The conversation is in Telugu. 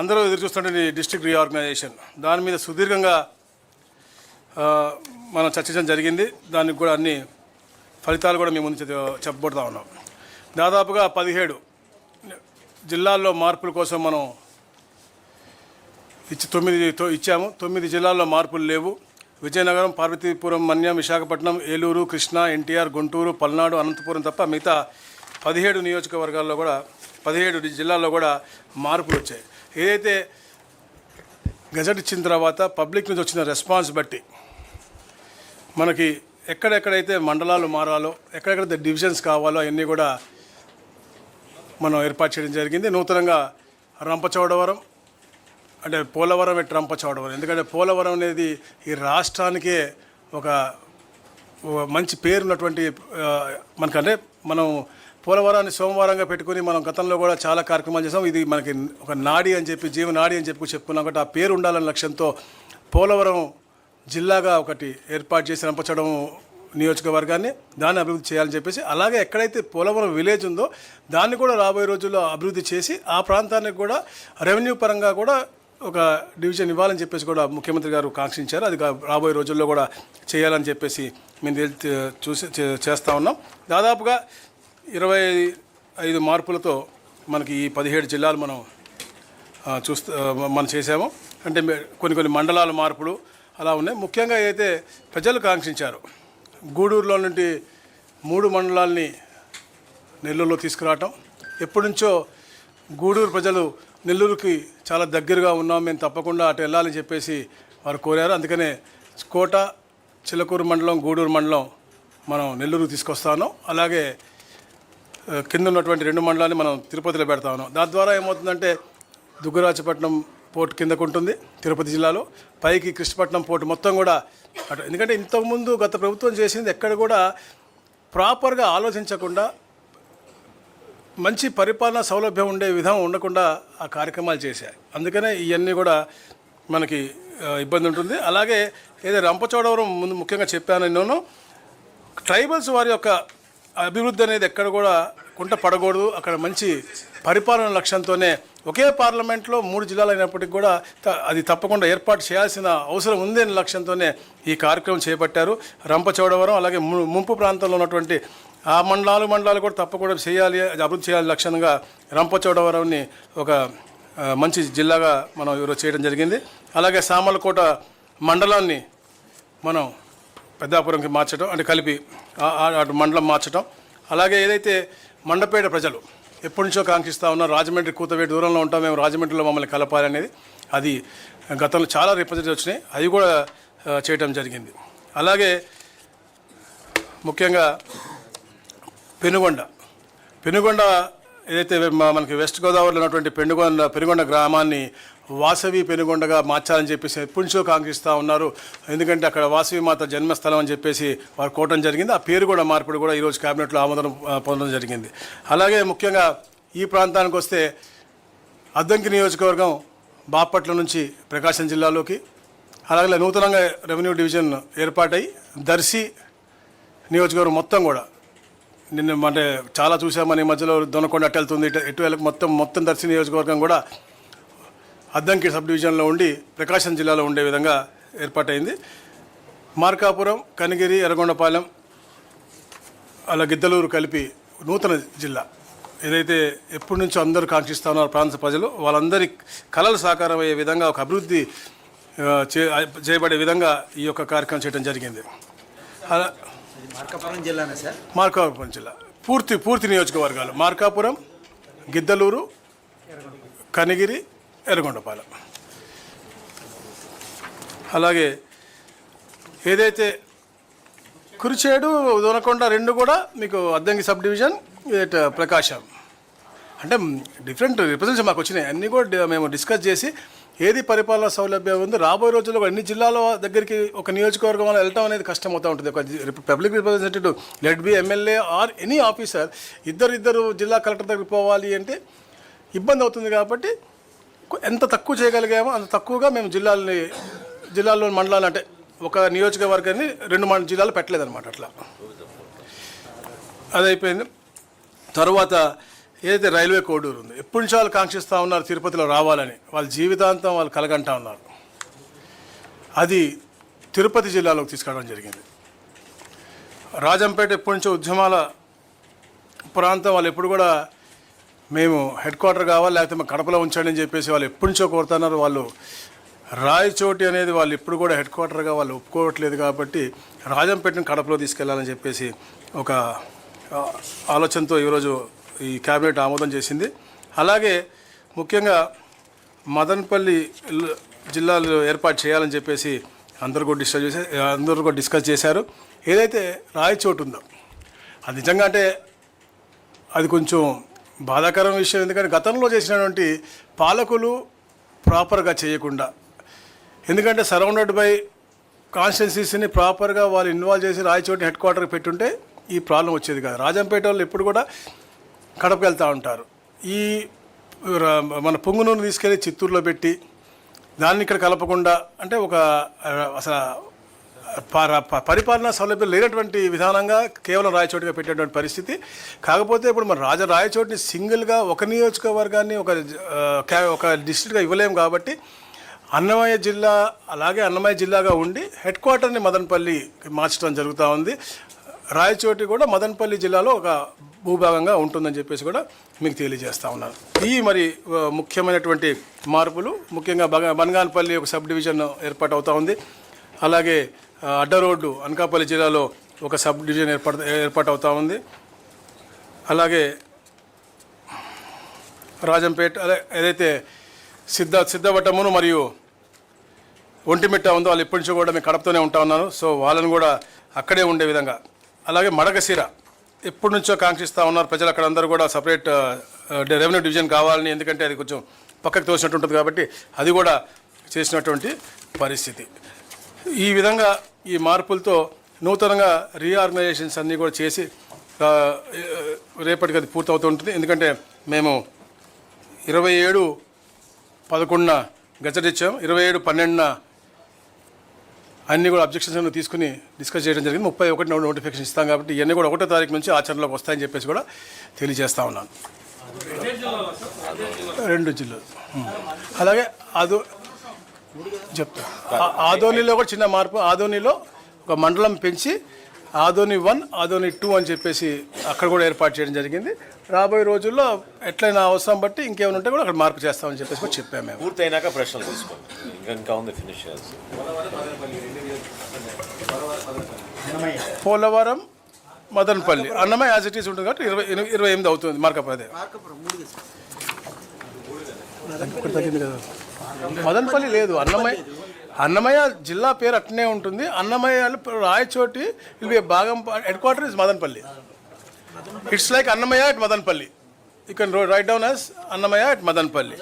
అందరూ ఎదురు చూస్తుంటే డిస్ట్రిక్ట్ రీఆర్గనైజేషన్ దాని మీద సుదీర్ఘంగా మనం చర్చించడం జరిగింది. దానికి కూడా అన్ని ఫలితాలు కూడా మేము ముందు చెప్పబోతా ఉన్నాం. దాదాపుగా 17 జిల్లాల్లో మార్పుల కోసం మనం 9 ఇచ్చాము. 9 జిల్లాల్లో మార్పులు లేవు. విజయనగరం, పార్వతీపురం, మన్యం, విశాఖపట్నం, ఏలూరు, కృష్ణా, ఎన్టీఆర్, గుంటూరు, పల్నాడు, అనంతపురం తప్ప మిగతా 17 నియోజకవర్గాల్లో కూడా 17 జిల్లాల్లో కూడా మార్పులు వచ్చాయి. ఏదైతే గజెట్ ఇచ్చిన తర్వాత పబ్లిక్ నుంచి వచ్చిన రెస్పాన్స్ బట్టి మనకి ఎక్కడెక్కడైతే మండలాలు మారాలో, ఎక్కడెక్కడైతే డివిజన్స్ కావాలో అవన్నీ కూడా మనం ఏర్పాటు చేయడం జరిగింది. నూతనంగా రంపచోడవరం అంటే పోలవరం రంపచోడవరం, ఎందుకంటే పోలవరం అనేది ఈ రాష్ట్రానికే ఒక మంచి పేరున్నటువంటి మనకంటే మనం పోలవరాన్ని సోమవారంగా పెట్టుకుని మనం గతంలో కూడా చాలా కార్యక్రమాలు చేసాం. ఇది మనకి ఒక నాడి అని చెప్పి, జీవనాడి అని చెప్పి చెప్పుకున్నాం. కాబట్టి ఆ పేరు ఉండాలనే లక్ష్యంతో పోలవరం జిల్లాగా ఒకటి ఏర్పాటు చేసి రంపచోడవరం నియోజకవర్గాన్ని దాన్ని అభివృద్ధి చేయాలని చెప్పేసి, అలాగే ఎక్కడైతే పోలవరం విలేజ్ ఉందో దాన్ని కూడా రాబోయే రోజుల్లో అభివృద్ధి చేసి ఆ ప్రాంతానికి కూడా రెవెన్యూ పరంగా కూడా ఒక డివిజన్ ఇవ్వాలని చెప్పేసి కూడా ముఖ్యమంత్రి గారు కాంక్షించారు. అది రాబోయే రోజుల్లో కూడా చేయాలని చెప్పేసి మేము చేస్తూ ఉన్నాం. దాదాపుగా 25 మార్పులతో మనకి ఈ 17 జిల్లాలు మనం చేసాము. అంటే కొన్ని మండలాల మార్పులు అలా ఉన్నాయి. ముఖ్యంగా అయితే ప్రజలు కాంక్షించారు, గూడూరులో నుండి 3 మండలాల్ని నెల్లూరులో తీసుకురావటం. ఎప్పటి నుంచో గూడూరు ప్రజలు నెల్లూరుకి చాలా దగ్గరగా ఉన్నాం, మేము తప్పకుండా అటు వెళ్ళాలని చెప్పేసి వారు కోరారు. అందుకనే కోట, చిలకూరు మండలం, గూడూరు మండలం మనం నెల్లూరుకు తీసుకొస్తా ఉన్నాం. అలాగే కింద ఉన్నటువంటి 2 మండలాన్ని మనం తిరుపతిలో పెడతా ఉన్నాం. దాని ద్వారా ఏమవుతుందంటే దుగ్గరాజపట్నం పోర్టు కిందకు ఉంటుంది తిరుపతి జిల్లాలో, పైకి కృష్ణపట్నం పోర్టు మొత్తం కూడా అటు. ఎందుకంటే ఇంతకుముందు గత ప్రభుత్వం చేసింది ఎక్కడ కూడా ప్రాపర్గా ఆలోచించకుండా, మంచి పరిపాలనా సౌలభ్యం ఉండే విధం ఉండకుండా ఆ కార్యక్రమాలు చేశాయి. అందుకనే ఇవన్నీ కూడా మనకి ఇబ్బంది ఉంటుంది. అలాగే ఏదో రంపచోడవరం ముందు ముఖ్యంగా చెప్పాను నేను, ట్రైబల్స్ వారి యొక్క అభివృద్ధి అనేది ఎక్కడ కూడా కుంట పడకూడదు. అక్కడ మంచి పరిపాలన లక్ష్యంతోనే ఒకే పార్లమెంట్లో 3 జిల్లాలు అయినప్పటికీ కూడా అది తప్పకుండా ఏర్పాటు చేయాల్సిన అవసరం ఉంది అనే లక్ష్యంతోనే ఈ కార్యక్రమం చేపట్టారు. రంపచోడవరం అలాగే ముంపు ప్రాంతంలో ఉన్నటువంటి ఆ మండలాలు కూడా తప్పకుండా చేయాలి, అభివృద్ధి చేయాలి లక్ష్యంగా రంపచోడవరంని ఒక మంచి జిల్లాగా మనం ఈరోజు చేయడం జరిగింది. అలాగే సామర్లకోట మండలాన్ని మనం పెద్దాపురంకి మార్చడం, అంటే కలిపి అటు మండలం మార్చడం. అలాగే ఏదైతే మండపేట ప్రజలు ఎప్పటి నుంచో కాంక్షిస్తూ ఉన్నారు, రాజమండ్రి కూతవేటి దూరంలో ఉంటాం మేము, రాజమండ్రిలో మమ్మల్ని కలపాలి అనేది, అది గతంలో చాలా రిప్రజెంటేటివ్ వచ్చినాయి, అవి కూడా చేయడం జరిగింది. అలాగే ముఖ్యంగా పెనుగొండ ఏదైతే మనకి వెస్ట్ గోదావరిలో ఉన్నటువంటి పెనుగొండ గ్రామాన్ని వాసవి పెనుగొండగా మార్చాలని చెప్పేసి ఎప్పటి నుంచో కాంక్షిస్తూ ఉన్నారు. ఎందుకంటే అక్కడ వాసవి మాత జన్మస్థలం అని చెప్పేసి వారు కోవడం జరిగింది. ఆ పేరు కూడా మార్పుడు కూడా ఈరోజు క్యాబినెట్లో ఆమోదం పొందడం జరిగింది. అలాగే ముఖ్యంగా ఈ ప్రాంతానికి వస్తే అద్దంకి నియోజకవర్గం బాపట్ల నుంచి ప్రకాశం జిల్లాలోకి, అలాగే నూతనంగా రెవెన్యూ డివిజన్ ఏర్పాటై దర్శి నియోజకవర్గం మొత్తం కూడా అంటే చాలా చూసామని మధ్యలో దొనకొండ అటు వెళ్తుంది, ఇటు మొత్తం దర్శి నియోజకవర్గం కూడా అద్దంకి సబ్ డివిజన్లో ఉండి ప్రకాశం జిల్లాలో ఉండే విధంగా ఏర్పాటైంది. మార్కాపురం, కనిగిరి, ఎర్రగొండపాలెం, అలా గిద్దలూరు కలిపి నూతన జిల్లా ఏదైతే ఎప్పటి నుంచో అందరూ కాంక్షిస్తూ ఉన్నారు ప్రాంత ప్రజలు, వాళ్ళందరి కళలు సాకారం అయ్యే విధంగా ఒక అభివృద్ధి చేయబడే విధంగా ఈ యొక్క కార్యక్రమం చేయడం జరిగింది. అలా మార్కాపురం జిల్లా పూర్తి నియోజకవర్గాలు మార్కాపురం, గిద్దలూరు, కనిగిరి, ఎర్రగొండపాలెం. అలాగే ఏదైతే కురిచేడు, దొనకొండ 2 కూడా మీకు అద్దంకి సబ్ డివిజన్, ప్రకాశం, అంటే డిఫరెంట్ రిప్రజెంటేషన్ మాకు వచ్చినాయి. అన్నీ కూడా మేము డిస్కస్ చేసి ఏది పరిపాలన సౌలభ్యం ఉందో రాబోయే రోజుల్లో అన్ని జిల్లాల దగ్గరికి ఒక నియోజకవర్గం వల్ల వెళ్ళటం అనేది కష్టమవుతూ ఉంటుంది. ఒక public representative let be MLA or any officer ఇద్దరు జిల్లా కలెక్టర్ దగ్గరికి పోవాలి అంటే ఇబ్బంది అవుతుంది. కాబట్టి ఎంత తక్కువ చేయగలిగామో అంత తక్కువగా మేము జిల్లాల్లో మండలాలు, అంటే ఒక నియోజకవర్గాన్ని 2 జిల్లాలు పెట్టలేదన్నమాట. అట్లా అది అయిపోయింది. తర్వాత ఏదైతే రైల్వే కోడూరు ఉంది, ఎప్పటి నుంచి వాళ్ళు కాంక్షిస్తూ ఉన్నారు తిరుపతిలో రావాలని, వాళ్ళ జీవితాంతం వాళ్ళు కలగంటా ఉన్నారు. అది తిరుపతి జిల్లాలోకి తీసుకురావడం జరిగింది. రాజంపేట ఎప్పటి నుంచో ఉద్యమాల ప్రాంతం, వాళ్ళు ఎప్పుడు కూడా మేము హెడ్ క్వార్టర్ కావాలి లేకపోతే మేము కడపలో ఉంచండి అని చెప్పేసి వాళ్ళు ఎప్పటి నుంచో కోరుతున్నారు. వాళ్ళు రాయచోటి అనేది వాళ్ళు ఎప్పుడు కూడా హెడ్ క్వార్టర్గా వాళ్ళు ఒప్పుకోవట్లేదు కాబట్టి రాజంపేటను కడపలో తీసుకెళ్లాలని చెప్పేసి ఒక ఆలోచనతో ఈరోజు ఈ క్యాబినెట్ ఆమోదం చేసింది. అలాగే ముఖ్యంగా మదనపల్లి జిల్లాలో ఏర్పాటు చేయాలని చెప్పేసి అందరూ కూడా డిస్కస్ చేశారు. ఏదైతే రాయచోటు ఉందో అది నిజంగా అంటే అది కొంచెం బాధాకరం విషయం. ఎందుకంటే గతంలో చేసినటువంటి పాలకులు ప్రాపర్గా చేయకుండా, ఎందుకంటే సరౌండెడ్ బై కాన్స్టిట్యున్సీస్ని ప్రాపర్గా వాళ్ళు ఇన్వాల్వ్ చేసి రాయచోటిని హెడ్ క్వార్టర్కి పెట్టుంటే ఈ ప్రాబ్లం వచ్చేది కాదు. రాజంపేట వాళ్ళు ఎప్పుడు కూడా కడపకు వెళ్తూ ఉంటారు. ఈ మన పొంగునూరుని తీసుకెళ్ళి చిత్తూరులో పెట్టి దాన్ని ఇక్కడ కలపకుండా, అంటే ఒక అసలు పరిపాలనా సౌలభ్యం లేనటువంటి విధానంగా కేవలం రాయచోటిగా పెట్టేటువంటి పరిస్థితి. కాకపోతే ఇప్పుడు మన రాయచోటిని సింగిల్గా ఒక నియోజకవర్గాన్ని ఒక డిస్ట్రిక్ట్గా ఇవ్వలేము కాబట్టి అన్నమయ్య జిల్లా అలాగే అన్నమయ్య జిల్లాగా ఉండి హెడ్ క్వార్టర్ని మదనపల్లి మార్చడం జరుగుతూ ఉంది. రాయచోటి కూడా మదనపల్లి జిల్లాలో ఒక భూభాగంగా ఉంటుందని చెప్పేసి కూడా మీకు తెలియజేస్తూ ఉన్నాను. ఈ మరి ముఖ్యమైనటువంటి మార్పులు, ముఖ్యంగా బనగానపల్లి ఒక సబ్ డివిజన్ ఏర్పాటు అవుతూ ఉంది. అలాగే అడ్డ రోడ్డు అనకాపల్లి జిల్లాలో ఒక సబ్ డివిజన్ ఏర్పాటు అవుతూ ఉంది. అలాగే రాజంపేట ఏదైతే సిద్ధవటమును మరియు ఒంటిమిట్ట ఉందో వాళ్ళు ఎప్పటి నుంచో కూడా మేము కడపతోనే ఉంటా ఉన్నాను. సో వాళ్ళని కూడా అక్కడే ఉండే విధంగా, అలాగే మడకశిర ఎప్పటి నుంచో కాంక్షిస్తూ ఉన్నారు ప్రజలు. అక్కడ అందరూ కూడా సపరేట్ రెవెన్యూ డివిజన్ కావాలని, ఎందుకంటే అది కొంచెం పక్కకు తోసినట్టు ఉంటుంది కాబట్టి అది కూడా చేసినటువంటి పరిస్థితి. ఈ విధంగా ఈ మార్పులతో నూతనంగా రీఆర్గనైజేషన్స్ అన్నీ కూడా చేసి రేపటికి అది పూర్తవుతూ ఉంటుంది. ఎందుకంటే మేము 27/11 గజెట్ ఇచ్చాం, 27/12 అన్నీ కూడా అబ్జెక్షన్స్ తీసుకుని డిస్కస్ చేయడం జరిగింది. 31 నోటిఫికేషన్ ఇస్తాం కాబట్టి ఇవన్నీ కూడా 1వ తారీఖు నుంచి ఆచరణలోకి వస్తాయని చెప్పేసి కూడా తెలియజేస్తా ఉన్నాను. 2 జిల్లాలు. అలాగే చెప్తా, ఆదోనిలో కూడా చిన్న మార్పు. ఆదోనిలో ఒక మండలం పెంచి ఆదోని 1, ఆదోని 2 అని చెప్పేసి అక్కడ కూడా ఏర్పాటు చేయడం జరిగింది. రాబోయే రోజుల్లో ఎట్లయినా అవసరం బట్టి ఇంకేమైనా ఉంటే కూడా అక్కడ మార్పు చేస్తామని చెప్పేసి కూడా చెప్పాము. మేము పూర్తయినాక ప్రశ్నలు తీసుకోండి, ఇంకా ఉంది ఫినిష్ చేయాల్సి. Polavaram, Madanapalle, Annamayya as it is ఉంటుంది కాబట్టి 28 అవుతుంది. మార్కప్ అదే తగ్గింది కదా. మదనపల్లి లేదు, అన్నమయ్య జిల్లా పేరు అట్నే ఉంటుంది. అన్నమయ్య రాయచోటి భాగం head quarter is Madanapalle. It's like Annamayya at Madanapalle. You can write down as Annamayya at Madanapalle.